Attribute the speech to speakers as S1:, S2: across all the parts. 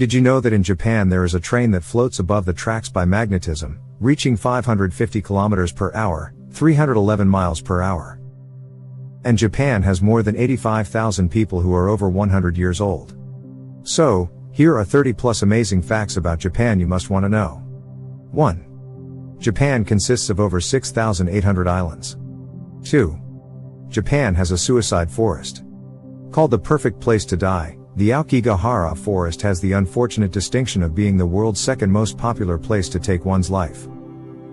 S1: Did you know that in Japan there is a train that floats above the tracks by magnetism, reaching 550 kilometers per hour, 311 miles per hour? And Japan has more than 85,000 people who are over 100 years old. So, here are 30 plus amazing facts about Japan you must want to know. 1. Japan consists of over 6,800 islands. 2. Japan has a suicide forest. Called the perfect place to die, the Aokigahara forest has the unfortunate distinction of being the world's second most popular place to take one's life.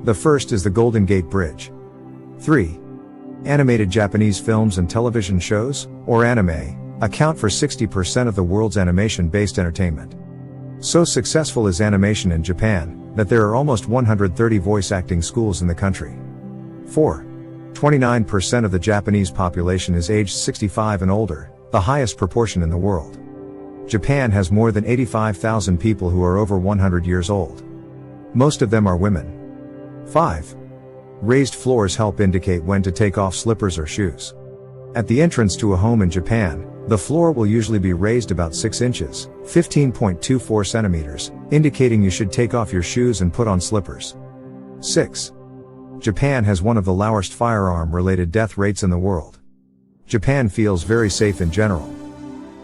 S1: The first is the Golden Gate Bridge. 3. Animated Japanese films and television shows, or anime, account for 60% of the world's animation-based entertainment. So successful is animation in Japan, that there are almost 130 voice acting schools in the country. 4. 29% of the Japanese population is aged 65 and older, the highest proportion in the world. Japan has more than 85,000 people who are over 100 years old. Most of them are women. 5. Raised floors help indicate when to take off slippers or shoes. At the entrance to a home in Japan, the floor will usually be raised about 6 inches, 15.24 centimeters, indicating you should take off your shoes and put on slippers. 6. Japan has one of the lowest firearm-related death rates in the world. Japan feels very safe in general.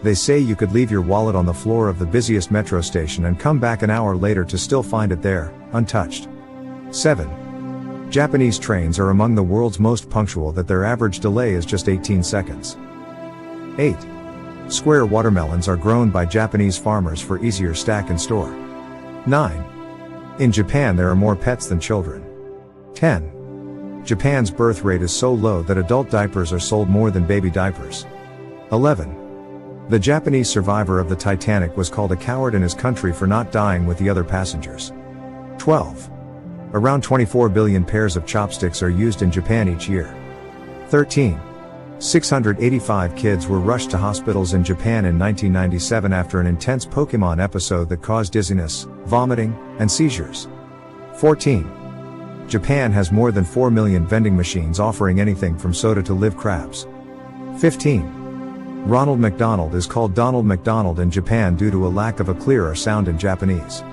S1: They say you could leave your wallet on the floor of the busiest metro station and come back an hour later to still find it there, untouched. 7. Japanese trains are among the world's most punctual, that their average delay is just 18 seconds. 8. Square watermelons are grown by Japanese farmers for easier stack and store. 9. In Japan there are more pets than children. 10. Japan's birth rate is so low that adult diapers are sold more than baby diapers. 11. The Japanese survivor of the Titanic was called a coward in his country for not dying with the other passengers. 12. Around 24 billion pairs of chopsticks are used in Japan each year. 13. 685 kids were rushed to hospitals in Japan in 1997 after an intense Pokemon episode that caused dizziness, vomiting, and seizures. 14. Japan has more than 4 million vending machines offering anything from soda to live crabs. 15. Ronald McDonald is called Donald McDonald in Japan due to a lack of a clearer sound in Japanese.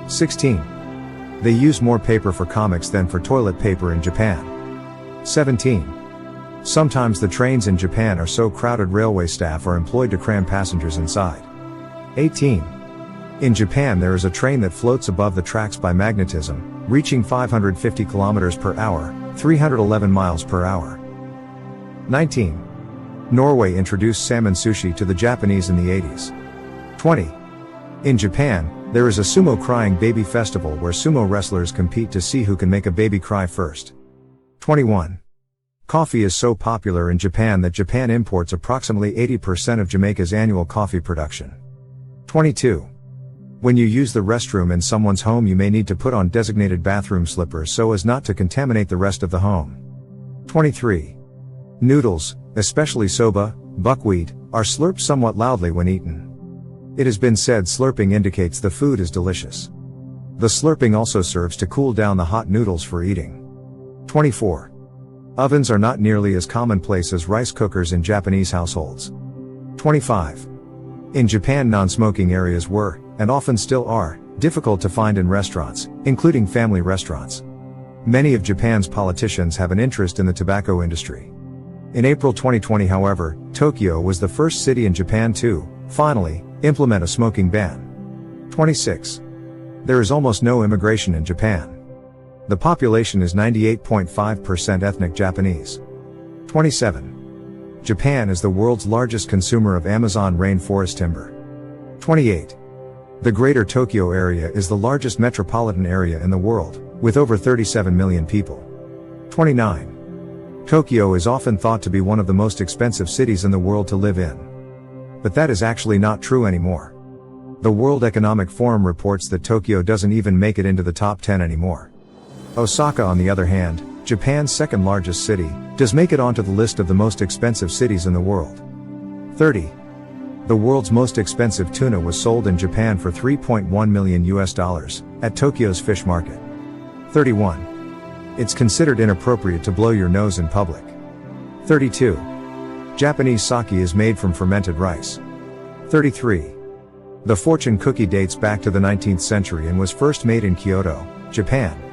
S1: 16. They use more paper for comics than for toilet paper in Japan. 17. Sometimes the trains in Japan are so crowded railway staff are employed to cram passengers inside. 18. In Japan there is a train that floats above the tracks by magnetism, reaching 550 kilometers per hour, 311 miles per hour. 19. Norway introduced salmon sushi to the Japanese in the 80s. 20. In Japan, there is a sumo crying baby festival where sumo wrestlers compete to see who can make a baby cry first. 21. Coffee is so popular in Japan that Japan imports approximately 80% of Jamaica's annual coffee production. 22. When you use the restroom in someone's home you may need to put on designated bathroom slippers so as not to contaminate the rest of the home. 23. Noodles, especially soba, buckwheat, are slurped somewhat loudly when eaten. It has been said slurping indicates the food is delicious. The slurping also serves to cool down the hot noodles for eating. 24. Ovens are not nearly as commonplace as rice cookers in Japanese households. 25. In Japan non-smoking areas were, and often still are, difficult to find in restaurants, including family restaurants. Many of Japan's politicians have an interest in the tobacco industry. In April 2020, however, Tokyo was the first city in Japan to, finally, implement a smoking ban. 26. There is almost no immigration in Japan. The population is 98.5% ethnic Japanese. 27. Japan is the world's largest consumer of Amazon rainforest timber. 28. The Greater Tokyo area is the largest metropolitan area in the world, with over 37 million people. 29. Tokyo is often thought to be one of the most expensive cities in the world to live in. But that is actually not true anymore. The World Economic Forum reports that Tokyo doesn't even make it into the top 10 anymore. Osaka, on the other hand, Japan's second largest city, does make it onto the list of the most expensive cities in the world. 30. The world's most expensive tuna was sold in Japan for $3.1 million at Tokyo's fish market. 31. It's considered inappropriate to blow your nose in public. 32. Japanese sake is made from fermented rice. 33. The fortune cookie dates back to the 19th century and was first made in Kyoto, Japan.